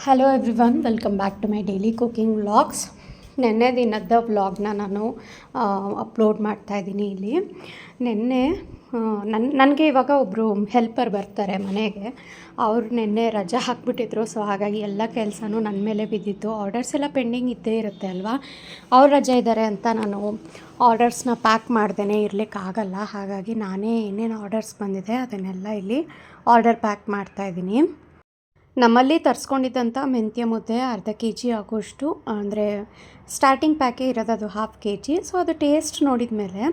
Hello everyone, welcome back to my daily cooking vlogs. ನೆನ್ನೆ ದಿನದ ವ್ಲಾಗ್ನ ನಾನು ಅಪ್ಲೋಡ್ ಮಾಡ್ತಾಯಿದ್ದೀನಿ ಇಲ್ಲಿ. ನೆನ್ನೆ ನನಗೆ ಇವಾಗ ಒಬ್ಬರು ಹೆಲ್ಪರ್ ಬರ್ತಾರೆ ಮನೆಗೆ. ಅವರು ನೆನ್ನೆ ರಜೆ ಹಾಕ್ಬಿಟ್ಟಿದ್ರು. ಸೊ ಹಾಗಾಗಿ ಎಲ್ಲ ಕೆಲಸನೂ ನನ್ನ ಮೇಲೆ ಬಿದ್ದಿತ್ತು. ಆರ್ಡರ್ಸ್ ಎಲ್ಲ ಪೆಂಡಿಂಗ್ ಇದ್ದೇ ಇರುತ್ತೆ ಅಲ್ವಾ. ಅವ್ರು ರಜೆ ಇದ್ದಾರೆ ಅಂತ ನಾನು ಆರ್ಡರ್ಸ್ನ ಪ್ಯಾಕ್ ಮಾಡ್ದೇ ಇರಲಿಕ್ಕಾಗಲ್ಲ. ಹಾಗಾಗಿ ನಾನೇ ಏನೇನು ಆರ್ಡರ್ಸ್ ಬಂದಿದೆ ಅದನ್ನೆಲ್ಲ ಇಲ್ಲಿ ಆರ್ಡರ್ ಪ್ಯಾಕ್ ಮಾಡ್ತಾಯಿದ್ದೀನಿ. ನಮ್ಮಲ್ಲಿ ತರಿಸ್ಕೊಂಡಿದ್ದಂಥ ಮೆಂತ್ಯ ಮುದ್ದೆ ಅರ್ಧ ಕೆ ಜಿ ಆಗೋಷ್ಟು, ಅಂದರೆ ಸ್ಟಾರ್ಟಿಂಗ್ ಪ್ಯಾಕೇ ಇರೋದು, ಅದು ಹಾಫ್ ಕೆ ಜಿ. ಸೊ ಅದು ಟೇಸ್ಟ್ ನೋಡಿದ ಮೇಲೆ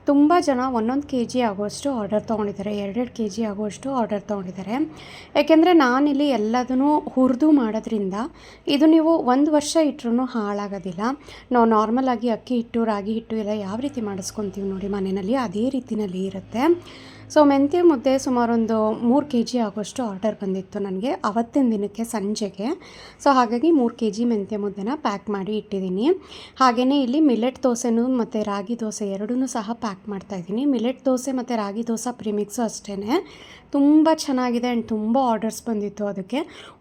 ತುಂಬ ಜನ 1 ಕೆ ಜಿ ಆಗೋಷ್ಟು ಆರ್ಡರ್ ತೊಗೊಂಡಿದ್ದಾರೆ, 2 ಕೆ ಜಿ ಆಗೋಷ್ಟು ಆರ್ಡರ್ ತೊಗೊಂಡಿದ್ದಾರೆ. ಯಾಕೆಂದರೆ ನಾನಿಲ್ಲಿ ಎಲ್ಲದನ್ನು ಹುರಿದು ಮಾಡೋದ್ರಿಂದ ಇದು ನೀವು 1 ವರ್ಷ ಇಟ್ಟರೂ ಹಾಳಾಗೋದಿಲ್ಲ. ನಾವು ನಾರ್ಮಲಾಗಿ ಅಕ್ಕಿ ಹಿಟ್ಟು, ರಾಗಿ ಹಿಟ್ಟು ಎಲ್ಲ ಯಾವ ರೀತಿ ಮಾಡಿಸ್ಕೊತೀವಿ ನೋಡಿ ಮನೆಯಲ್ಲಿ, ಅದೇ ರೀತಿಯಲ್ಲಿ ಇರುತ್ತೆ. ಸೊ ಮೆಂತ್ಯ ಮುದ್ದೆ ಸುಮಾರೊಂದು 3 ಕೆ ಜಿ ಆಗೋಷ್ಟು ಆರ್ಡರ್ ಬಂದಿತ್ತು ನನಗೆ ಅವತ್ತಿನ ದಿನಕ್ಕೆ ಸಂಜೆಗೆ. ಸೊ ಹಾಗಾಗಿ 3 ಕೆ ಜಿ ಮೆಂತ್ಯ ಮುದ್ದೆನ ಪ್ಯಾಕ್ ಮಾಡಿ ಇಟ್ಟಿದ್ದೀನಿ. ಹಾಗೆಯೇ ಇಲ್ಲಿ ಮಿಲೆಟ್ ದೋಸೆನೂ ಮತ್ತು ರಾಗಿ ದೋಸೆ ಎರಡೂ ಸಹ ಪ್ಯಾಕ್ ಮಾಡ್ತಾಯಿದ್ದೀನಿ. ಮಿಲೆಟ್ ದೋಸೆ ಮತ್ತು ರಾಗಿ ದೋಸೆ ಪ್ರಿಮಿಕ್ಸು ಅಷ್ಟೇ ತುಂಬ ಚೆನ್ನಾಗಿದೆ ಆ್ಯಂಡ್ ತುಂಬ ಆರ್ಡರ್ಸ್ ಬಂದಿತ್ತು. ಅದಕ್ಕೆ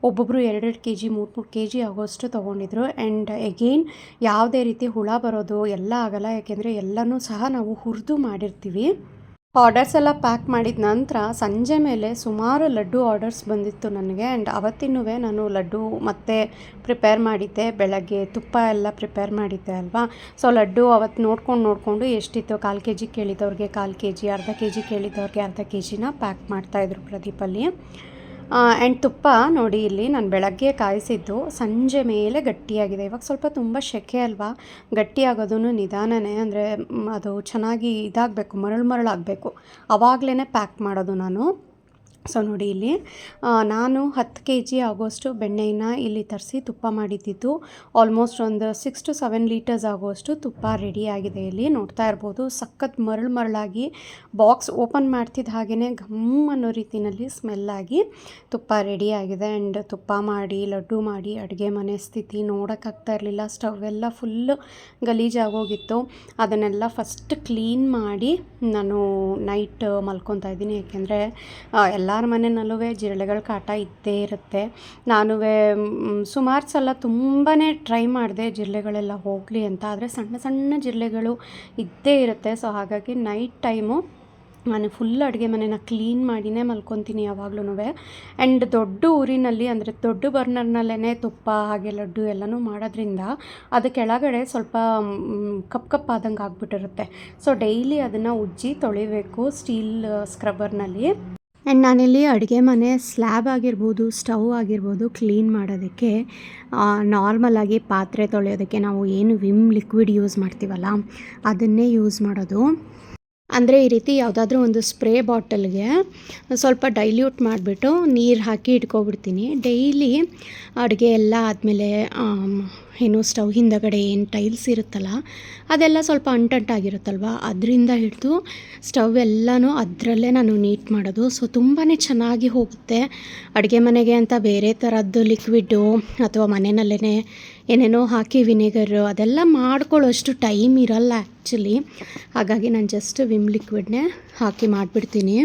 ಒಬ್ಬೊಬ್ಬರು 2 ಕೆ ಜಿ 3 ಕೆ ಜಿ ಆಗೋಷ್ಟು ತೊಗೊಂಡಿದ್ರು. ಆ್ಯಂಡ್ ಎಗೇನ್ ಯಾವುದೇ ರೀತಿ ಹುಳ ಬರೋದು ಎಲ್ಲ ಆಗೋಲ್ಲ, ಯಾಕೆಂದರೆ ಎಲ್ಲನೂ ಸಹ ನಾವು ಹುರಿದು ಮಾಡಿರ್ತೀವಿ. ಆರ್ಡರ್ಸ್ ಎಲ್ಲ ಪ್ಯಾಕ್ ಮಾಡಿದ ನಂತರ ಸಂಜೆ ಮೇಲೆ ಸುಮಾರು ಲಡ್ಡು ಆರ್ಡರ್ಸ್ ಬಂದಿತ್ತು ನನಗೆ. ಆ್ಯಂಡ್ ಅವತ್ತಿನೂ ನಾನು ಲಡ್ಡು ಮತ್ತೆ ಪ್ರಿಪೇರ್ ಮಾಡಿದ್ದೆ. ಬೆಳಗ್ಗೆ ತುಪ್ಪ ಎಲ್ಲ ಪ್ರಿಪೇರ್ ಮಾಡಿದ್ದೆ ಅಲ್ವಾ. ಸೊ ಲಡ್ಡು ಅವತ್ತು ನೋಡಿಕೊಂಡು ಎಷ್ಟಿತ್ತು, 1/4 ಕೆ ಜಿ ಕೇಳಿದವ್ರಿಗೆ 1/4 ಕೆ ಜಿ, ಅರ್ಧ ಕೆ ಜಿ ಕೇಳಿದವ್ರಿಗೆ ಅರ್ಧ ಕೆ ಜಿನ ಪ್ಯಾಕ್ ಮಾಡ್ತಾಯಿದ್ರು ಪ್ರದೀಪಲ್ಲಿ. ಆ್ಯಂಡ್ ತುಪ್ಪ ನೋಡಿ, ಇಲ್ಲಿ ನಾನು ಬೆಳಗ್ಗೆ ಕಾಯಿಸಿದ್ದು ಸಂಜೆ ಮೇಲೆ ಗಟ್ಟಿಯಾಗಿದೆ. ಇವಾಗ ಸ್ವಲ್ಪ ತುಂಬ ಸೆಕೆ ಅಲ್ವಾ, ಗಟ್ಟಿಯಾಗೋದು ನಿಧಾನನೇ, ಅಂದರೆ ಅದು ಚೆನ್ನಾಗಿ ಇದಾಗಬೇಕು, ಮರಳಾಗಬೇಕು, ಆವಾಗಲೇ ಪ್ಯಾಕ್ ಮಾಡೋದು ನಾನು. ಸೊ ನೋಡಿ ಇಲ್ಲಿ ನಾನು 10 ಕೆ ಜಿ ಆಗೋಷ್ಟು ಬೆಣ್ಣೆನ ಇಲ್ಲಿ ತರಿಸಿ ತುಪ್ಪ ಮಾಡಿದ್ದಿದ್ದು. ಆಲ್ಮೋಸ್ಟ್ ಒಂದು 6 to 7 ಲೀಟರ್ಸ್ ಆಗೋಷ್ಟು ತುಪ್ಪ ರೆಡಿಯಾಗಿದೆ. ಇಲ್ಲಿ ನೋಡ್ತಾ ಇರ್ಬೋದು, ಸಖತ್ ಮರಳಾಗಿ ಬಾಕ್ಸ್ ಓಪನ್ ಮಾಡ್ತಿದ್ದ ಹಾಗೆಯೇ ಘಮ್ ಅನ್ನೋ ರೀತಿಯಲ್ಲಿ ಸ್ಮೆಲ್ಲಾಗಿ ತುಪ್ಪ ರೆಡಿಯಾಗಿದೆ. ಆ್ಯಂಡ್ ತುಪ್ಪ ಮಾಡಿ ಲಡ್ಡು ಮಾಡಿ ಅಡುಗೆ ಮನೆ ಸ್ಥಿತಿ ನೋಡೋಕ್ಕಾಗ್ತಾ ಇರಲಿಲ್ಲ. ಸ್ಟವ್ ಎಲ್ಲ ಫುಲ್ಲು ಗಲೀಜಾಗೋಗಿತ್ತು. ಅದನ್ನೆಲ್ಲ ಫಸ್ಟ್ ಕ್ಲೀನ್ ಮಾಡಿ ನಾನು ನೈಟ್ ಮಲ್ಕೊತಾ ಇದ್ದೀನಿ. ಯಾಕೆಂದರೆ ಎಲ್ಲರ ಮನೆಯಲ್ಲೂ ಜಿರಳೆಗಳ ಕಾಟ ಇದ್ದೇ ಇರುತ್ತೆ. ನಾನು ಸುಮಾರು ಸಲ ತುಂಬಾ ಟ್ರೈ ಮಾಡಿದೆ ಜಿರಳೆಗಳೆಲ್ಲ ಹೋಗಲಿ ಅಂತ, ಆದರೆ ಸಣ್ಣ ಸಣ್ಣ ಜಿರಳೆಗಳು ಇದ್ದೇ ಇರುತ್ತೆ. ಸೊ ಹಾಗಾಗಿ ನೈಟ್ ಟೈಮು ನಾನು ಫುಲ್ ಅಡುಗೆ ಮನೆನ ಕ್ಲೀನ್ ಮಾಡಿನೇ ಮಲ್ಕೊತೀನಿ ಯಾವಾಗ್ಲೂ. ಆ್ಯಂಡ್ ದೊಡ್ಡ ಊರಿನಲ್ಲಿ, ಅಂದರೆ ದೊಡ್ಡ ಬರ್ನರ್ನಲ್ಲೇ ತುಪ್ಪ ಹಾಗೆ ಲಡ್ಡು ಎಲ್ಲನೂ ಮಾಡೋದ್ರಿಂದ ಅದು ಕೆಳಗಡೆ ಸ್ವಲ್ಪ ಕಪ್ಪಾದಂಗೆ ಆಗ್ಬಿಟ್ಟಿರುತ್ತೆ. ಸೊ ಡೈಲಿ ಅದನ್ನು ಉಜ್ಜಿ ತೊಳಿಬೇಕು ಸ್ಟೀಲ್ ಸ್ಕ್ರಬ್ಬರ್ನಲ್ಲಿ. ಆ್ಯಂಡ್ ನಾನಿಲ್ಲಿ ಅಡುಗೆ ಮನೆ ಸ್ಲ್ಯಾಬ್ ಆಗಿರ್ಬೋದು, ಸ್ಟವ್ ಆಗಿರ್ಬೋದು ಕ್ಲೀನ್ ಮಾಡೋದಕ್ಕೆ ನಾರ್ಮಲಾಗಿ ಪಾತ್ರೆ ತೊಳೆಯೋದಕ್ಕೆ ನಾವು ಏನು ವಿಮ್ ಲಿಕ್ವಿಡ್ ಯೂಸ್ ಮಾಡ್ತೀವಲ್ಲ ಅದನ್ನೇ ಯೂಸ್ ಮಾಡೋದು. ಅಂದರೆ ಈ ರೀತಿ ಯಾವುದಾದ್ರೂ ಒಂದು ಸ್ಪ್ರೇ ಬಾಟಲ್ಗೆ ಸ್ವಲ್ಪ ಡೈಲ್ಯೂಟ್ ಮಾಡಿಬಿಟ್ಟು ನೀರು ಹಾಕಿ ಇಟ್ಕೊಬಿಡ್ತೀನಿ. ಡೈಲಿ ಅಡುಗೆ ಎಲ್ಲ ಆದಮೇಲೆ ಏನು ಸ್ಟವ್ ಹಿಂದಗಡೆ ಏನು ಟೈಲ್ಸ್ ಇರುತ್ತಲ್ಲ ಅದೆಲ್ಲ ಸ್ವಲ್ಪ ಅಂಟಂಟಾಗಿರುತ್ತಲ್ವ, ಅದರಿಂದ ಹಿಡಿದು ಸ್ಟವ್ ಎಲ್ಲನೂ ಅದರಲ್ಲೇ ನಾನು ನೀಟ್ ಮಾಡೋದು. ಸೊ ತುಂಬಾ ಚೆನ್ನಾಗಿ ಹೋಗುತ್ತೆ. ಅಡುಗೆ ಮನೆಗೆ ಅಂತ ಬೇರೆ ಥರದ್ದು ಲಿಕ್ವಿಡ್ಡು ಅಥವಾ ಮನೆಯಲ್ಲೇ ಏನೇನೋ ಹಾಕಿ ವಿನೆಗರು ಅದೆಲ್ಲ ಮಾಡ್ಕೊಳ್ಳೋಷ್ಟು ಟೈಮ್ ಇರಲ್ಲ ಆ್ಯಕ್ಚುಲಿ. ಹಾಗಾಗಿ ನಾನು ಜಸ್ಟ್ ವಿಮ್ ಲಿಕ್ವಿಡ್ನೇ ಹಾಕಿ ಮಾಡಿಬಿಡ್ತೀನಿ.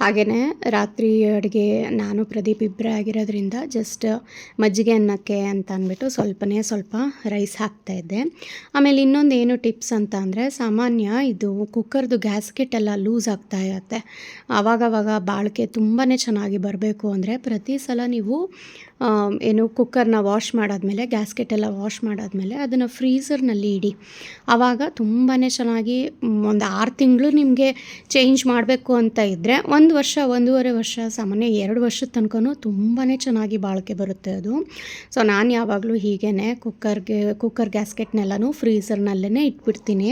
ಹಾಗೆಯೇ ರಾತ್ರಿ ಅಡುಗೆ ನಾನು ಪ್ರದೀಪ್ ಇಬ್ಬರೇ ಆಗಿರೋದ್ರಿಂದ ಜಸ್ಟ್ ಮಜ್ಜಿಗೆ ಅನ್ನಕ್ಕೆ ಅಂತ ಅಂದ್ಬಿಟ್ಟು ಸ್ವಲ್ಪ ರೈಸ್ ಹಾಕ್ತಾಯಿದ್ದೆ. ಆಮೇಲೆ ಇನ್ನೊಂದು ಏನು ಟಿಪ್ಸ್ ಅಂತ ಅಂದರೆ, ಸಾಮಾನ್ಯ ಇದು ಕುಕ್ಕರ್ದು ಗ್ಯಾಸ್ಕೆಟ್ ಎಲ್ಲ ಲೂಸ್ ಆಗ್ತಾ ಇರುತ್ತೆ. ಆವಾಗವಾಗ ಬಾಳಿಕೆ ತುಂಬಾ ಚೆನ್ನಾಗಿ ಬರಬೇಕು ಅಂದರೆ ಪ್ರತಿ ಸಲ ನೀವು ಏನು ಕುಕ್ಕರ್ನ ವಾಶ್ ಮಾಡಾದಮೇಲೆ, ಗ್ಯಾಸ್ಕೆಟ್ ಎಲ್ಲ ವಾಶ್ ಮಾಡಾದಮೇಲೆ ಅದನ್ನು ಫ್ರೀಝರ್ನಲ್ಲಿ ಇಡಿ. ಆವಾಗ ತುಂಬಾ ಚೆನ್ನಾಗಿ ಒಂದು 6 ತಿಂಗಳು ನಿಮಗೆ ಚೇಂಜ್ ಮಾಡಬೇಕು ಅಂತ ಇದ್ದರೆ 1 ವರ್ಷ 1.5 ವರ್ಷ, ಸಾಮಾನ್ಯ 2 ವರ್ಷದ ತನಕನೂ ತುಂಬಾ ಚೆನ್ನಾಗಿ ಬಾಳಿಕೆ ಬರುತ್ತೆ ಅದು. ಸೊ ನಾನು ಯಾವಾಗಲೂ ಹೀಗೇ ಕುಕ್ಕರ್ ಗ್ಯಾಸ್ಕೆಟ್ನೆಲ್ಲನೂ ಫ್ರೀಝರ್ನಲ್ಲೇ ಇಟ್ಬಿಡ್ತೀನಿ.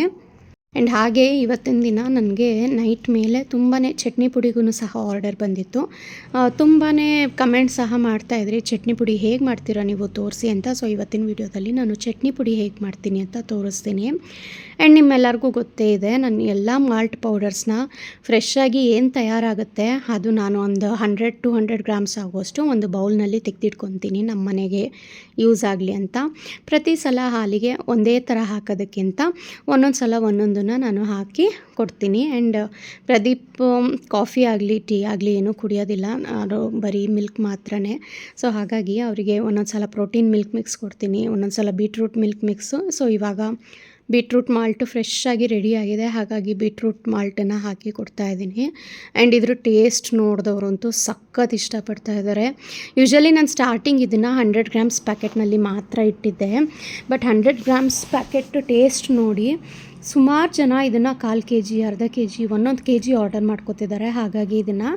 ಆ್ಯಂಡ್ ಹಾಗೆ ಇವತ್ತಿನ ದಿನ ನನಗೆ ನೈಟ್ ಮೇಲೆ ತುಂಬಾ ಚಟ್ನಿ ಪುಡಿಗೂ ಸಹ ಆರ್ಡರ್ ಬಂದಿತ್ತು. ತುಂಬಾ ಕಮೆಂಟ್ ಸಹ ಮಾಡ್ತಾಯಿದ್ರಿ, ಚಟ್ನಿ ಪುಡಿ ಹೇಗೆ ಮಾಡ್ತೀರಾ ನೀವು ತೋರಿಸಿ ಅಂತ. ಸೊ ಇವತ್ತಿನ ವಿಡಿಯೋದಲ್ಲಿ ನಾನು ಚಟ್ನಿ ಪುಡಿ ಹೇಗೆ ಮಾಡ್ತೀನಿ ಅಂತ ತೋರಿಸ್ತೀನಿ. ಆ್ಯಂಡ್ ನಿಮ್ಮೆಲ್ಲರಿಗೂ ಗೊತ್ತೇ ಇದೆ, ನಾನು ಎಲ್ಲ ಮಾಲ್ಟ್ ಪೌಡರ್ಸ್ನ ಫ್ರೆಶ್ಶಾಗಿ ಏನು ತಯಾರಾಗುತ್ತೆ ಅದು ನಾನು ಒಂದು 100-200 ಗ್ರಾಮ್ಸ್ ಆಗುವಷ್ಟು ಒಂದು ಬೌಲ್ನಲ್ಲಿ ತೆಗೆದಿಟ್ಕೊತೀನಿ ನಮ್ಮ ಮನೆಗೆ ಯೂಸ್ ಆಗಲಿ ಅಂತ. ಪ್ರತಿ ಸಲ ಹಾಲಿಗೆ ಒಂದೇ ಥರ ಹಾಕೋದಕ್ಕಿಂತ ಒಂದೊಂದು ಸಲ ಒಂದೊಂದನ್ನು ನಾನು ಹಾಕಿ ಕೊಡ್ತೀನಿ. ಆ್ಯಂಡ್ ಪ್ರದೀಪ್ ಕಾಫಿ ಆಗಲಿ ಟೀ ಆಗಲಿ ಏನೂ ಕುಡಿಯೋದಿಲ್ಲ, ಅವರು ಬರೀ ಮಿಲ್ಕ್ ಮಾತ್ರನೇ. ಸೊ ಹಾಗಾಗಿ ಅವರಿಗೆ ಒಂದೊಂದು ಸಲ ಪ್ರೋಟೀನ್ ಮಿಲ್ಕ್ ಮಿಕ್ಸ್ ಕೊಡ್ತೀನಿ, ಒಂದೊಂದು ಸಲ ಬೀಟ್ರೂಟ್ ಮಿಲ್ಕ್ ಮಿಕ್ಸು. ಸೊ ಇವಾಗ ಬೀಟ್ರೂಟ್ ಮಾಲ್ಟು ಫ್ರೆಶ್ಶಾಗಿ ರೆಡಿಯಾಗಿದೆ, ಹಾಗಾಗಿ ಬೀಟ್ರೂಟ್ ಮಾಲ್ಟನ್ನು ಹಾಕಿ ಕೊಡ್ತಾಯಿದ್ದೀನಿ. ಆ್ಯಂಡ್ ಇದ್ರ ಟೇಸ್ಟ್ ನೋಡಿದವರಂತೂ ಸಖತ್ ಇಷ್ಟಪಡ್ತಾ ಇದ್ದಾರೆ. ಯೂಶ್ವಲಿ ನಾನು ಸ್ಟಾರ್ಟಿಂಗ್ ಇದನ್ನು 100 ಗ್ರಾಮ್ಸ್ ಪ್ಯಾಕೆಟ್ನಲ್ಲಿ ಮಾತ್ರ ಇಟ್ಟಿದ್ದೆ, ಬಟ್ 100 ಗ್ರಾಮ್ಸ್ ಪ್ಯಾಕೆಟ್ ಟೇಸ್ಟ್ ನೋಡಿ ಸುಮಾರು ಜನ ಇದನ್ನು 1/4 kg, ಅರ್ಧ kg, 1 kg ಆರ್ಡರ್ ಮಾಡ್ಕೊತಿದ್ದಾರೆ. ಹಾಗಾಗಿ ಇದನ್ನು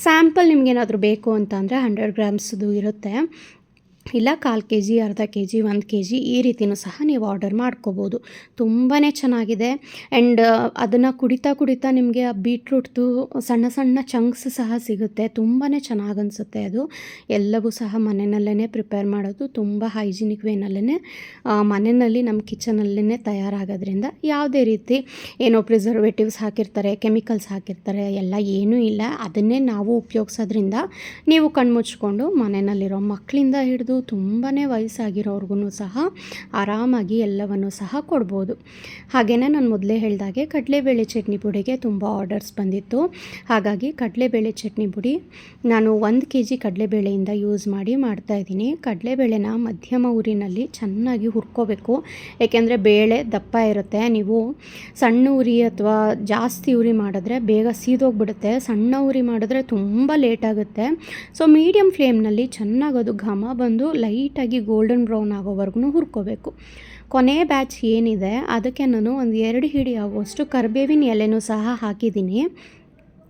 ಸ್ಯಾಂಪಲ್ ನಿಮಗೇನಾದರೂ ಬೇಕು ಅಂತ ಅಂದರೆ 100 ಗ್ರಾಮ್ಸ್ದು ಇರುತ್ತೆ, ಇಲ್ಲ 1/4 kg, ಅರ್ಧ kg, 1 kg ಈ ರೀತಿಯೂ ಸಹ ನೀವು ಆರ್ಡರ್ ಮಾಡ್ಕೋಬೋದು. ತುಂಬಾ ಚೆನ್ನಾಗಿದೆ. ಆ್ಯಂಡ್ ಅದನ್ನು ಕುಡಿತಾ ನಿಮಗೆ ಆ ಬೀಟ್ರೂಟ್ದು ಸಣ್ಣ ಸಣ್ಣ ಚಂಕ್ಸ್ ಸಹ ಸಿಗುತ್ತೆ. ತುಂಬಾ ಚೆನ್ನಾಗಿ ಅನಿಸುತ್ತೆ. ಅದು ಎಲ್ಲವೂ ಸಹ ಮನೆಯಲ್ಲೇ ಪ್ರಿಪೇರ್ ಮಾಡೋದು, ತುಂಬ ಹೈಜಿನಿಕ್ ವೇನಲ್ಲೇ ಮನೆಯಲ್ಲಿ ನಮ್ಮ ಕಿಚನಲ್ಲೇ ತಯಾರಾಗೋದ್ರಿಂದ ಯಾವುದೇ ರೀತಿ ಏನೋ ಪ್ರಿಸರ್ವೇಟಿವ್ಸ್ ಹಾಕಿರ್ತಾರೆ, ಕೆಮಿಕಲ್ಸ್ ಹಾಕಿರ್ತಾರೆ, ಎಲ್ಲ ಏನೂ ಇಲ್ಲ. ಅದನ್ನೇ ನಾವು ಉಪಯೋಗಿಸೋದ್ರಿಂದ ನೀವು ಕಣ್ಮುಚ್ಕೊಂಡು ಮನೆಯಲ್ಲಿರೋ ಮಕ್ಕಳಿಂದ ಹಿಡಿದು ತುಂಬಾ ವಯಸ್ಸಾಗಿರೋರ್ಗು ಸಹ ಆರಾಮಾಗಿ ಎಲ್ಲವನ್ನು ಸಹ ಕೊಡ್ಬೋದು. ಹಾಗೆಯೇ ನಾನು ಮೊದಲೇ ಹೇಳಿದಾಗೆ ಕಡಲೆಬೇಳೆ ಚಟ್ನಿ ಪುಡಿಗೆ ತುಂಬ ಆರ್ಡರ್ಸ್ ಬಂದಿತ್ತು. ಹಾಗಾಗಿ ಕಡಲೆಬೇಳೆ ಚಟ್ನಿ ಪುಡಿ ನಾನು 1 kg ಕಡಲೆಬೇಳೆಯಿಂದ ಯೂಸ್ ಮಾಡಿ ಮಾಡ್ತಾಯಿದ್ದೀನಿ. ಕಡಲೆಬೇಳೆನ ಮಧ್ಯಮ ಉರಿನಲ್ಲಿ ಚೆನ್ನಾಗಿ ಹುರ್ಕೋಬೇಕು, ಏಕೆಂದರೆ ಬೇಳೆ ದಪ್ಪ ಇರುತ್ತೆ. ನೀವು ಸಣ್ಣ ಉರಿ ಅಥವಾ ಜಾಸ್ತಿ ಉರಿ ಮಾಡಿದ್ರೆ ಬೇಗ ಸೀದೋಗ್ಬಿಡುತ್ತೆ, ಸಣ್ಣ ಉರಿ ಮಾಡಿದ್ರೆ ತುಂಬ ಲೇಟ್ ಆಗುತ್ತೆ. ಸೊ ಮೀಡಿಯಮ್ ಫ್ಲೇಮ್ನಲ್ಲಿ ಚೆನ್ನಾಗಿ ಅದು ಘಮ ಬಂದು ಲೈಟಾಗಿ ಗೋಲ್ಡನ್ ಬ್ರೌನ್ ಆಗೋವರೆಗೂ ಹುರ್ಕೋಬೇಕು. ಕೊನೆ ಬ್ಯಾಚ್ ಏನಿದೆ ಅದಕ್ಕೆ ನಾನು ಒಂದು 2 ಹಿಡಿ ಆಗುವಷ್ಟು ಕರಿಬೇವಿನ ಎಲೆನೂ ಸಹ ಹಾಕಿದ್ದೀನಿ.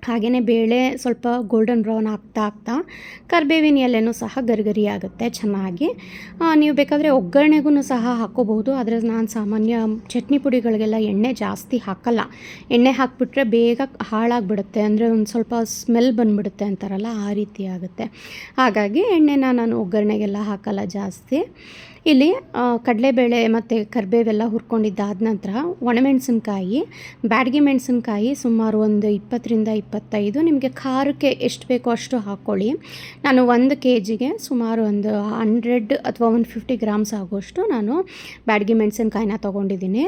ಹಾಗೆಯೇ ಬೇಳೆ ಸ್ವಲ್ಪ ಗೋಲ್ಡನ್ ಬ್ರೌನ್ ಆಗ್ತಾ ಕರಿಬೇವಿನ ಎಲೆನೂ ಸಹ ಗರಿಗರಿ ಆಗುತ್ತೆ ಚೆನ್ನಾಗಿ. ನೀವು ಬೇಕಾದರೆ ಒಗ್ಗರಣೆಗೂ ಸಹ ಹಾಕ್ಕೋಬಹುದು, ಆದರೆ ನಾನು ಸಾಮಾನ್ಯ ಚಟ್ನಿ ಪುಡಿಗಳಿಗೆಲ್ಲ ಎಣ್ಣೆ ಜಾಸ್ತಿ ಹಾಕಲ್ಲ. ಎಣ್ಣೆ ಹಾಕಿಬಿಟ್ರೆ ಬೇಗ ಹಾಳಾಗಿಬಿಡುತ್ತೆ, ಅಂದರೆ ಒಂದು ಸ್ವಲ್ಪ ಸ್ಮೆಲ್ ಬಂದುಬಿಡುತ್ತೆ ಅಂತಾರಲ್ಲ, ಆ ರೀತಿ ಆಗುತ್ತೆ. ಹಾಗಾಗಿ ಎಣ್ಣೆನ ನಾನು ಒಗ್ಗರಣೆಗೆಲ್ಲ ಹಾಕಲ್ಲ ಜಾಸ್ತಿ. ಇಲ್ಲಿ ಕಡಲೆಬೇಳೆ ಮತ್ತು ಕರಿಬೇವೆಲ್ಲ ಹುರ್ಕೊಂಡಿದ್ದಾದ ನಂತರ ಒಣಮೆಣಸಿನ್ಕಾಯಿ, ಬ್ಯಾಡಗಿ ಮೆಣಸಿನ್ಕಾಯಿ ಸುಮಾರು ಒಂದು 20-25, ನಿಮಗೆ ಖಾರಕ್ಕೆ ಎಷ್ಟು ಬೇಕೋ ಅಷ್ಟು ಹಾಕ್ಕೊಳ್ಳಿ. ನಾನು 1 kgಗೆ ಸುಮಾರು ಒಂದು 100 ಅಥವಾ 150 ಗ್ರಾಮ್ಸ್ ಆಗುವಷ್ಟು ನಾನು ಬ್ಯಾಡಗಿ ಮೆಣಸಿನ್ಕಾಯಿನ ತೊಗೊಂಡಿದ್ದೀನಿ.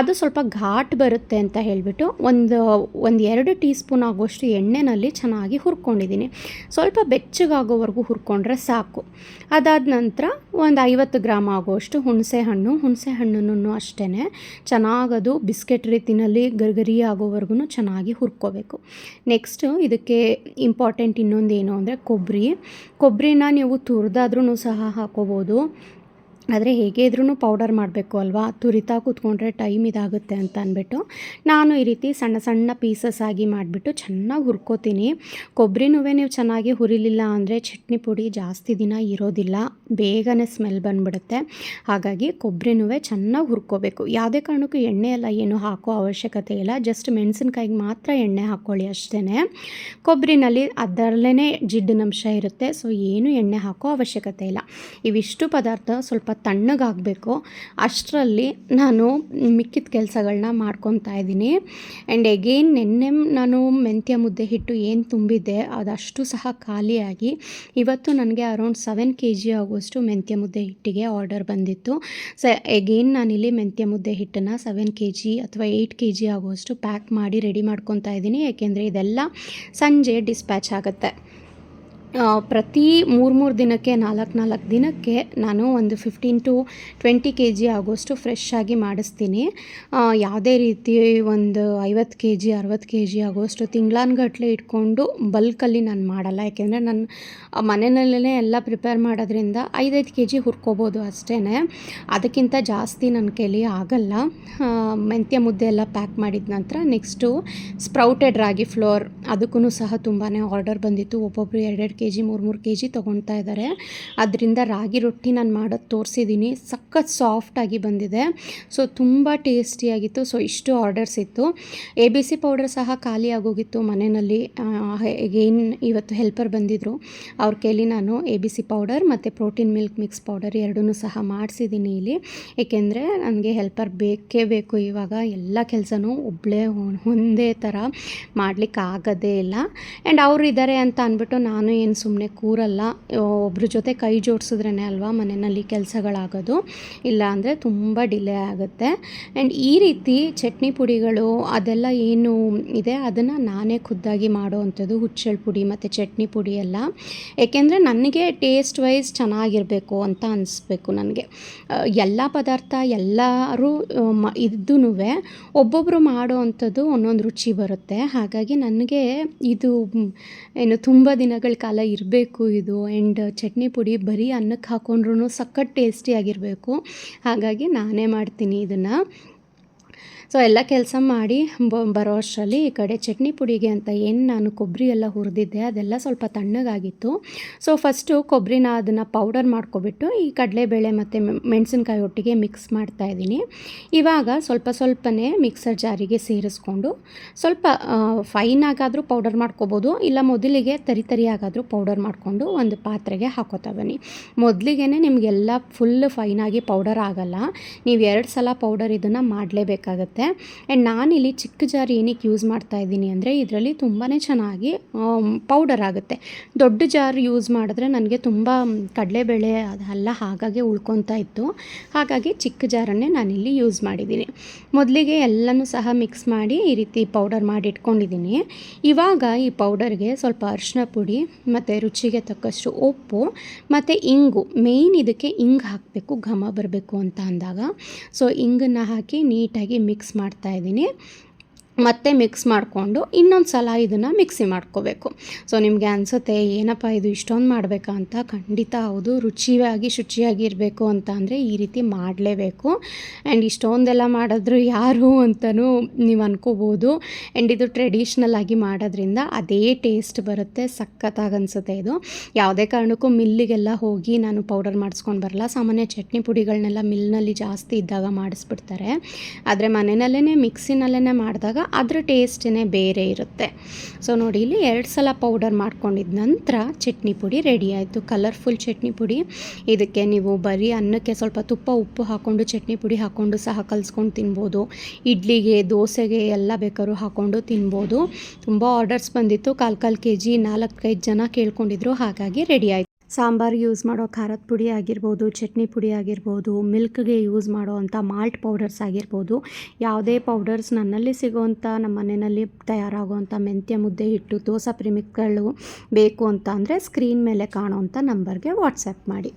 ಅದು ಸ್ವಲ್ಪ ಘಾಟ್ ಬರುತ್ತೆ ಅಂತ ಹೇಳಿಬಿಟ್ಟು ಒಂದು 2 ಟೀ ಸ್ಪೂನ್ ಆಗುವಷ್ಟು ಎಣ್ಣೆಯಲ್ಲಿ ಚೆನ್ನಾಗಿ ಹುರ್ಕೊಂಡಿದ್ದೀನಿ. ಸ್ವಲ್ಪ ಬೆಚ್ಚಗಾಗೋವರೆಗೂ ಹುರ್ಕೊಂಡ್ರೆ ಸಾಕು. ಅದಾದ ನಂತರ ಒಂದು 50 ಗ್ರಾಮ್ ಆಗುವಷ್ಟು ಹುಣಸೆ ಹಣ್ಣನ್ನು ಅಷ್ಟೇ ಚೆನ್ನಾಗದು ಬಿಸ್ಕೆಟ್ ರೀತಿಯಲ್ಲಿ ಗರಿಗರಿ ಆಗೋವರೆಗೂ ಚೆನ್ನಾಗಿ ಹುರ್ಕೋಬೇಕು. ನೆಕ್ಸ್ಟು ಇದಕ್ಕೆ ಇಂಪಾರ್ಟೆಂಟ್ ಇನ್ನೊಂದೇನು ಅಂದರೆ ಕೊಬ್ಬರಿನ ನೀವು ತುರಿದಾದ್ರೂ ಸಹ ಹಾಕೋಬೋದು, ಆದರೆ ಹೇಗೆ ಇದ್ರೂ ಪೌಡರ್ ಮಾಡಬೇಕು ಅಲ್ವಾ, ತುರಿತಾ ಕೂತ್ಕೊಂಡ್ರೆ ಟೈಮ್ ಇದಾಗುತ್ತೆ ಅಂತ ಅಂದ್ಬಿಟ್ಟು ನಾನು ಈ ರೀತಿ ಸಣ್ಣ ಸಣ್ಣ ಪೀಸಸ್ ಆಗಿ ಮಾಡಿಬಿಟ್ಟು ಚೆನ್ನಾಗಿ ಹುರ್ಕೋತೀನಿ. ಕೊಬ್ಬರಿನೂ ನೀವು ಚೆನ್ನಾಗಿ ಹುರಿಲಿಲ್ಲ ಅಂದರೆ ಚಟ್ನಿ ಪುಡಿ ಜಾಸ್ತಿ ದಿನ ಇರೋದಿಲ್ಲ, ಬೇಗನೆ ಸ್ಮೆಲ್ ಬಂದುಬಿಡುತ್ತೆ. ಹಾಗಾಗಿ ಕೊಬ್ಬರಿನೂ ಚೆನ್ನಾಗಿ ಹುರ್ಕೋಬೇಕು. ಯಾವುದೇ ಕಾರಣಕ್ಕೂ ಎಣ್ಣೆ ಎಲ್ಲ ಏನು ಹಾಕೋ ಅವಶ್ಯಕತೆ ಇಲ್ಲ, ಜಸ್ಟ್ ಮೆಣಸಿನ್ಕಾಯಿಗೆ ಮಾತ್ರ ಎಣ್ಣೆ ಹಾಕ್ಕೊಳ್ಳಿ ಅಷ್ಟೇ. ಕೊಬ್ಬರಿನಲ್ಲಿ ಅದರಲ್ಲೇ ಜಿಡ್ಡಿನಂಶ ಇರುತ್ತೆ, ಸೊ ಏನು ಎಣ್ಣೆ ಹಾಕೋ ಅವಶ್ಯಕತೆ ಇಲ್ಲ. ಇವಿಷ್ಟು ಪದಾರ್ಥ ಸ್ವಲ್ಪ ತಣ್ಣಗಾಗಬೇಕು, ಅಷ್ಟರಲ್ಲಿ ನಾನು ಮಿಕ್ಕಿದ ಕೆಲಸಗಳನ್ನ ಮಾಡ್ಕೊತಾ ಇದ್ದೀನಿ. ಆ್ಯಂಡ್ ಎಗೇನ್ ನೆನ್ನೆ ನಾನು ಮೆಂತ್ಯ ಮುದ್ದೆ ಹಿಟ್ಟು ಏನು ತುಂಬಿದ್ದೆ ಅದಷ್ಟು ಸಹ ಖಾಲಿಯಾಗಿ ಇವತ್ತು ನನಗೆ ಅರೌಂಡ್ 7 kg ಆಗುವಷ್ಟು ಮೆಂತ್ಯ ಮುದ್ದೆ ಹಿಟ್ಟಿಗೆ ಆರ್ಡರ್ ಬಂದಿತ್ತು. ಎಗೇನ್ ನಾನಿಲ್ಲಿ ಮೆಂತ್ಯ ಮುದ್ದೆ ಹಿಟ್ಟನ್ನು 7 kg ಅಥವಾ 8 kg ಆಗುವಷ್ಟು ಪ್ಯಾಕ್ ಮಾಡಿ ರೆಡಿ ಮಾಡ್ಕೊತಾ ಇದ್ದೀನಿ, ಏಕೆಂದರೆ ಇದೆಲ್ಲ ಸಂಜೆ ಡಿಸ್ಪ್ಯಾಚ್ ಆಗುತ್ತೆ. ಪ್ರತಿ 3 ದಿನಕ್ಕೆ 4 ದಿನಕ್ಕೆ ನಾನು ಒಂದು 15-20 kg ಆಗುವಷ್ಟು ಫ್ರೆಶ್ ಆಗಿ ಮಾಡಿಸ್ತೀನಿ. ಯಾವುದೇ ರೀತಿ ಒಂದು 50 kg 60 kg ಆಗುವಷ್ಟು ತಿಂಗಳಾನ್ಗಟ್ಟಲೆ ಇಟ್ಕೊಂಡು ಬಲ್ಕಲ್ಲಿ ನಾನು ಮಾಡಲ್ಲ, ಯಾಕೆಂದರೆ ನಾನು ಮನೆಯಲ್ಲೇ ಎಲ್ಲ ಪ್ರಿಪೇರ್ ಮಾಡೋದ್ರಿಂದ 5 kg ಹುರ್ಕೋಬೋದು ಅಷ್ಟೇ, ಅದಕ್ಕಿಂತ ಜಾಸ್ತಿ ನನ್ನ ಕೈಲಿ ಆಗಲ್ಲ. ಮೆಂತ್ಯ ಮುದ್ದೆ ಎಲ್ಲ ಪ್ಯಾಕ್ ಮಾಡಿದ ನಂತರ ನೆಕ್ಸ್ಟು ಸ್ಪ್ರೌಟೆಡ್ ರಾಗಿ ಫ್ಲೋರ್, ಅದಕ್ಕೂ ಸಹ ತುಂಬಾ ಆರ್ಡರ್ ಬಂದಿತ್ತು. ಒಬ್ಬೊಬ್ಬರು 2 kg 3 kg ತೊಗೊಳ್ತಾ ಇದ್ದಾರೆ. ಅದರಿಂದ ರಾಗಿ ರೊಟ್ಟಿ ನಾನು ಮಾಡೋದು ತೋರಿಸಿದ್ದೀನಿ. ಸಖತ್ ಸಾಫ್ಟಾಗಿ ಬಂದಿದೆ. ಸೊ ತುಂಬ ಟೇಸ್ಟಿಯಾಗಿತ್ತು. ಸೊ ಇಷ್ಟು ಆರ್ಡರ್ಸ್ ಇತ್ತು. ABC ಪೌಡರ್ ಸಹ ಖಾಲಿ ಆಗೋಗಿತ್ತು ಮನೆಯಲ್ಲಿ. ಏನು ಇವತ್ತು ಹೆಲ್ಪರ್ ಬಂದಿದ್ದರು, ಅವ್ರ ಕೈಲಿ ನಾನು ABC ಪೌಡರ್ ಮತ್ತು ಪ್ರೋಟೀನ್ ಮಿಲ್ಕ್ ಮಿಕ್ಸ್ ಪೌಡರ್ ಎರಡನ್ನೂ ಸಹ ಮಾಡಿಸಿದ್ದೀನಿ ಇಲ್ಲಿ. ಏಕೆಂದರೆ ನನಗೆ ಹೆಲ್ಪರ್ ಬೇಕೇ ಬೇಕು. ಇವಾಗ ಎಲ್ಲ ಕೆಲಸನೂ ಒಬ್ಬಳೇ ಒಂದೇ ಥರ ಮಾಡಲಿಕ್ಕೆ ಆಗೋದೇ ಇಲ್ಲ. ಆ್ಯಂಡ್ ಅವರು ಇದ್ದಾರೆ ಅಂತ ಅಂದ್ಬಿಟ್ಟು ನಾನು ಏನು ಸುಮ್ಮನೆ ಕೂರಲ್ಲ. ಒಬ್ಬರ ಜೊತೆ ಕೈ ಜೋಡಿಸಿದ್ರೇ ಅಲ್ವಾ ಮನೆಯಲ್ಲಿ ಕೆಲಸಗಳಾಗೋದು. ಇಲ್ಲ ಅಂದರೆ ತುಂಬ ಡಿಲೇ ಆಗುತ್ತೆ. ಆ್ಯಂಡ್ ಈ ರೀತಿ ಚಟ್ನಿ ಪುಡಿಗಳು ಅದೆಲ್ಲ ಏನು ಇದೆ ಅದನ್ನು ನಾನೇ ಖುದ್ದಾಗಿ ಮಾಡೋವಂಥದ್ದು. ಹುಚ್ಚೆಳ್ಳು ಪುಡಿ ಮತ್ತು ಚಟ್ನಿ ಪುಡಿ ಎಲ್ಲ. ಏಕೆಂದರೆ ನನಗೆ ಟೇಸ್ಟ್ ವೈಸ್ ಚೆನ್ನಾಗಿರಬೇಕು ಅಂತ ಅನಿಸ್ಬೇಕು ನನಗೆ. ಎಲ್ಲ ಪದಾರ್ಥ ಎಲ್ಲರೂ ಇದ್ದೂ ಒಬ್ಬೊಬ್ಬರು ಮಾಡೋ ಅಂಥದ್ದು ಒಂದೊಂದು ರುಚಿ ಬರುತ್ತೆ. ಹಾಗಾಗಿ ನನಗೆ ಇದು ಏನು ತುಂಬ ದಿನಗಳ ಕಾಲ ಇರಬೇಕು ಇದು. ಆ್ಯಂಡ್ ಚಟ್ನಿ ಪುಡಿ ಬರೀ ಅನ್ನಕ್ಕೆ ಹಾಕ್ಕೊಂಡ್ರೂ ಸಖತ್ ಟೇಸ್ಟಿಯಾಗಿರಬೇಕು. ಹಾಗಾಗಿ ನಾನೇ ಮಾಡ್ತೀನಿ ಇದನ್ನು. ಸೊ ಎಲ್ಲ ಕೆಲಸ ಮಾಡಿ ಬರೋ ಅಷ್ಟರಲ್ಲಿ ಈ ಕಡೆ ಚಟ್ನಿ ಪುಡಿಗೆ ಅಂತ ಏನು ನಾನು ಕೊಬ್ಬರಿ ಎಲ್ಲ ಹುರಿದಿದ್ದೆ ಅದೆಲ್ಲ ಸ್ವಲ್ಪ ತಣ್ಣಗಾಗಿತ್ತು. ಸೊ ಫಸ್ಟು ಕೊಬ್ಬರಿನ ಅದನ್ನು ಪೌಡರ್ ಮಾಡ್ಕೊಬಿಟ್ಟು ಈ ಕಡಲೆಬೇಳೆ ಮತ್ತು ಮೆಣಸಿನ್ಕಾಯಿ ಒಟ್ಟಿಗೆ ಮಿಕ್ಸ್ ಮಾಡ್ತಾಯಿದ್ದೀನಿ. ಇವಾಗ ಸ್ವಲ್ಪನೇ ಮಿಕ್ಸರ್ ಜಾರಿಗೆ ಸೇರಿಸ್ಕೊಂಡು ಸ್ವಲ್ಪ ಫೈನಾಗಾದರೂ ಪೌಡರ್ ಮಾಡ್ಕೊಬೋದು, ಇಲ್ಲ ಮೊದಲಿಗೆ ತರಿಯಾಗಾದರೂ ಪೌಡರ್ ಮಾಡಿಕೊಂಡು ಒಂದು ಪಾತ್ರೆಗೆ ಹಾಕೋತಾ ಬನ್ನಿ. ಮೊದಲಿಗೆ ನಿಮಗೆಲ್ಲ ಫುಲ್ ಫೈನಾಗಿ ಪೌಡರ್ ಆಗೋಲ್ಲ. ನೀವು 2 ಸಲ ಪೌಡರ್ ಇದನ್ನು ಮಾಡಲೇಬೇಕಾಗತ್ತೆ. ಆ್ಯಂಡ್ ನಾನಿಲ್ಲಿ ಚಿಕ್ಕ ಜಾರ್ ಏನಕ್ಕೆ ಯೂಸ್ ಮಾಡ್ತಾ ಇದ್ದೀನಿ ಅಂದರೆ ಇದರಲ್ಲಿ ತುಂಬಾ ಚೆನ್ನಾಗಿ ಪೌಡರ್ ಆಗುತ್ತೆ. ದೊಡ್ಡ ಜಾರ್ ಯೂಸ್ ಮಾಡಿದ್ರೆ ನನಗೆ ತುಂಬ ಕಡಲೆಬೇಳೆ ಅದೆಲ್ಲ ಹಾಗಾಗಿ ಉಳ್ಕೊತಾ ಇತ್ತು. ಹಾಗಾಗಿ ಚಿಕ್ಕ ಜಾರನ್ನೇ ನಾನಿಲ್ಲಿ ಯೂಸ್ ಮಾಡಿದ್ದೀನಿ. ಮೊದಲಿಗೆ ಎಲ್ಲನೂ ಸಹ ಮಿಕ್ಸ್ ಮಾಡಿ ಈ ರೀತಿ ಪೌಡರ್ ಮಾಡಿ ಇಟ್ಕೊಂಡಿದ್ದೀನಿ. ಇವಾಗ ಈ ಪೌಡರ್ಗೆ ಸ್ವಲ್ಪ ಅರಿಶಿನ ಪುಡಿ ಮತ್ತು ರುಚಿಗೆ ತಕ್ಕಷ್ಟು ಉಪ್ಪು ಮತ್ತು ಇಂಗು, ಮೇಯ್ನ್ ಇದಕ್ಕೆ ಇಂಗು ಹಾಕಬೇಕು ಘಮ ಬರಬೇಕು ಅಂತ ಅಂದಾಗ. ಸೊ ಇಂಗನ್ನು ಹಾಕಿ ನೀಟಾಗಿ ಮಿಕ್ಸ್ ಮಾಡ್ತಾಯಿದ್ದೀನಿ. ಮತ್ತೆ ಮಿಕ್ಸ್ ಮಾಡಿಕೊಂಡು ಇನ್ನೊಂದು ಸಲ ಇದನ್ನು ಮಿಕ್ಸಿ ಮಾಡ್ಕೋಬೇಕು. ಸೊ ನಿಮಗೆ ಅನಿಸುತ್ತೆ ಏನಪ್ಪ ಇದು ಇಷ್ಟೊಂದು ಮಾಡಬೇಕಾ ಅಂತ. ಖಂಡಿತ ಹೌದು. ಶುಚಿಯಾಗಿ ಇರಬೇಕು ಅಂತ ಅಂದರೆ ಈ ರೀತಿ ಮಾಡಲೇಬೇಕು. ಆ್ಯಂಡ್ ಇಷ್ಟೊಂದೆಲ್ಲ ಮಾಡಿದ್ರು ಯಾರು ಅಂತಲೂ ನೀವು ಅನ್ಕೋಬೋದು. ಆ್ಯಂಡ್ ಇದು ಟ್ರೆಡಿಷ್ನಲ್ ಆಗಿ ಮಾಡೋದ್ರಿಂದ ಅದೇ ಟೇಸ್ಟ್ ಬರುತ್ತೆ. ಸಖತ್ತಾಗಿ ಅನಿಸುತ್ತೆ ಇದು. ಯಾವುದೇ ಕಾರಣಕ್ಕೂ ಮಿಲ್ಲಿಗೆಲ್ಲ ಹೋಗಿ ನಾನು ಪೌಡರ್ ಮಾಡಿಸ್ಕೊಂಡು ಬರಲ್ಲ. ಸಾಮಾನ್ಯ ಚಟ್ನಿ ಪುಡಿಗಳನ್ನೆಲ್ಲ ಮಿಲ್ನಲ್ಲಿ ಜಾಸ್ತಿ ಇದ್ದಾಗ ಮಾಡಿಸ್ಬಿಡ್ತಾರೆ. ಆದರೆ ಮನೆಯಲ್ಲೇ ಮಿಕ್ಸಿನಲ್ಲೇ ಮಾಡಿದಾಗ ಅದರ ಟೇಸ್ಟೇ ಬೇರೆ ಇರುತ್ತೆ. ಸೊ ನೋಡಿ ಇಲ್ಲಿ 2 ಸಲ ಪೌಡರ್ ಮಾಡ್ಕೊಂಡಿದ್ದ ನಂತರ ಚಟ್ನಿ ಪುಡಿ ರೆಡಿ ಆಯಿತು. ಕಲರ್ಫುಲ್ ಚಟ್ನಿ ಪುಡಿ. ಇದಕ್ಕೆ ನೀವು ಬರೀ ಅನ್ನಕ್ಕೆ ಸ್ವಲ್ಪ ತುಪ್ಪ ಉಪ್ಪು ಹಾಕ್ಕೊಂಡು ಚಟ್ನಿ ಪುಡಿ ಹಾಕ್ಕೊಂಡು ಸಹ ಕಲಿಸ್ಕೊಂಡು ತಿನ್ಬೋದು. ಇಡ್ಲಿಗೆ ದೋಸೆಗೆ ಎಲ್ಲ ಬೇಕಾದ್ರೂ ಹಾಕ್ಕೊಂಡು ತಿನ್ಬೋದು. ತುಂಬ ಆರ್ಡರ್ಸ್ ಬಂದಿತ್ತು. 1/4 kg 4-5 ಜನ ಕೇಳ್ಕೊಂಡಿದ್ರು. ಹಾಗಾಗಿ ರೆಡಿ ಆಯಿತು. ಸಾಂಬಾರು ಯೂಸ್ ಮಾಡೋ ಖಾರದ ಪುಡಿ ಆಗಿರ್ಬೋದು, ಚಟ್ನಿ ಪುಡಿ ಆಗಿರ್ಬೋದು, ಮಿಲ್ಕ್ಗೆ ಯೂಸ್ ಮಾಡೋ ಅಂಥ ಮಾಲ್ಟ್ ಪೌಡರ್ಸ್ ಆಗಿರ್ಬೋದು, ಯಾವುದೇ ಪೌಡರ್ಸ್ ನನ್ನಲ್ಲಿ ಸಿಗೋವಂಥ ನಮ್ಮ ಮನೆಯಲ್ಲಿ ತಯಾರಾಗುವಂಥ ಮೆಂತ್ಯ ಮುದ್ದೆ ಹಿಟ್ಟು, ದೋಸೆ ಪ್ರಿಮಿಕ್ಗಳು ಬೇಕು ಅಂತ ಅಂದರೆ ಸ್ಕ್ರೀನ್ ಮೇಲೆ ಕಾಣೋವಂಥ ನಂಬರ್ಗೆ ವಾಟ್ಸಪ್ ಮಾಡಿ.